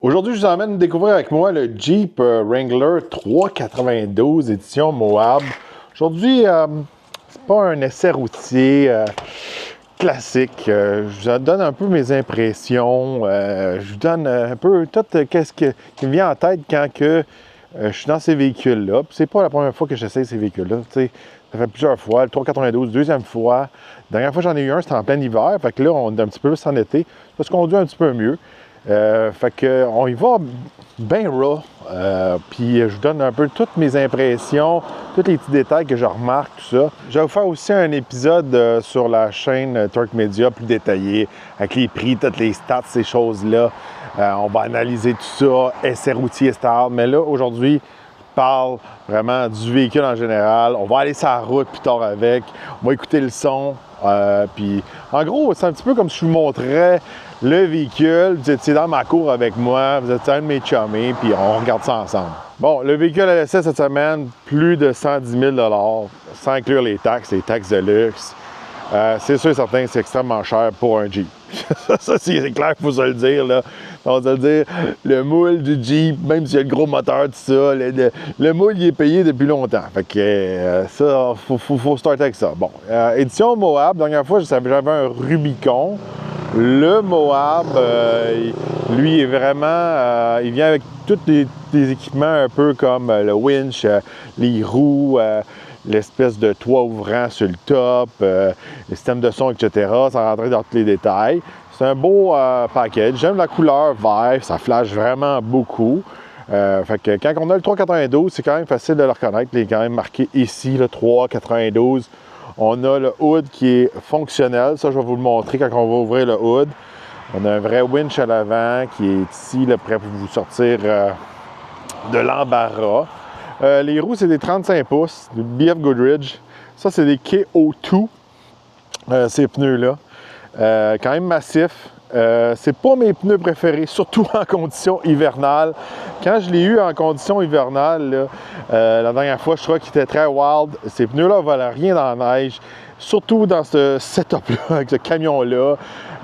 Aujourd'hui, je vous emmène découvrir avec moi le Jeep Wrangler 392 édition Moab. Aujourd'hui, c'est pas un essai routier classique. Je vous donne un peu mes impressions. Je vous donne un peu tout ce qui me vient en tête quand je suis dans ces véhicules-là. C'est pas la première fois que j'essaie ces véhicules-là. Ça fait plusieurs fois. Le 392, deuxième fois. La dernière fois j'en ai eu un, c'était en plein hiver. Fait que là, on est un petit peu plus en été. Ça se conduit un petit peu mieux. Fait que on y va bien raw, puis je vous donne un peu toutes mes impressions, tous les petits détails que je remarque, tout ça. Je vais vous faire aussi un épisode sur la chaîne Torque Media plus détaillé, avec les prix, toutes les stats, ces choses-là. On va analyser tout ça, essai routier style, mais là, aujourd'hui, je parle vraiment du véhicule en général. On va aller sur la route plus tard avec, on va écouter le son, puis en gros, c'est un petit peu comme si je vous montrais le véhicule, vous étiez dans ma cour avec moi, vous êtes un de mes chummés, puis on regarde ça ensemble. Bon, le véhicule a laissé cette semaine plus de 110 000 sans inclure les taxes de luxe. C'est sûr et certain que c'est extrêmement cher pour un Jeep. Ça c'est clair, il faut se le dire, là. On va se le dire, le moule du Jeep, même s'il y a le gros moteur, tout ça, le moule, il est payé depuis longtemps. Fait que ça, faut starter avec ça. Bon, édition Moab, la dernière fois, j'avais un Rubicon. Le Moab, lui, est vraiment... il vient avec tous des équipements un peu comme le winch, les roues, l'espèce de toit ouvrant sur le top, le système de son, etc. Sans rentrer dans tous les détails. C'est un beau package. J'aime la couleur vert, ça flash vraiment beaucoup. Fait que quand on a le 392, c'est quand même facile de le reconnaître. Il est quand même marqué ici, le 392. On a le hood qui est fonctionnel. Ça, je vais vous le montrer quand on va ouvrir le hood. On a un vrai winch à l'avant qui est ici, là, prêt pour vous sortir de l'embarras. Les roues, c'est des 35 pouces, du BF Goodrich. Ça, c'est des KO2, ces pneus-là. Quand même massif. C'est pas mes pneus préférés, surtout en conditions hivernales. Quand je l'ai eu en conditions hivernales, là, la dernière fois, je trouvais qu'il était très wild. Ces pneus-là ne valaient rien dans la neige, surtout dans ce setup-là, avec ce camion-là.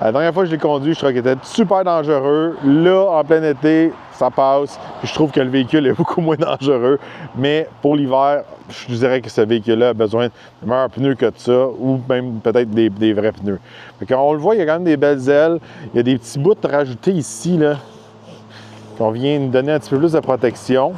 La dernière fois que je l'ai conduit, je trouvais qu'il était super dangereux. Là, en plein été, ça passe. Puis je trouve que le véhicule est beaucoup moins dangereux. Mais pour l'hiver, je dirais que ce véhicule-là a besoin de meilleurs pneus que de ça, ou même peut-être des vrais pneus. Fait qu'on le voit, il y a quand même des belles ailes. Il y a des petits bouts rajoutés ici, là, qu'on vient nous donner un petit peu plus de protection.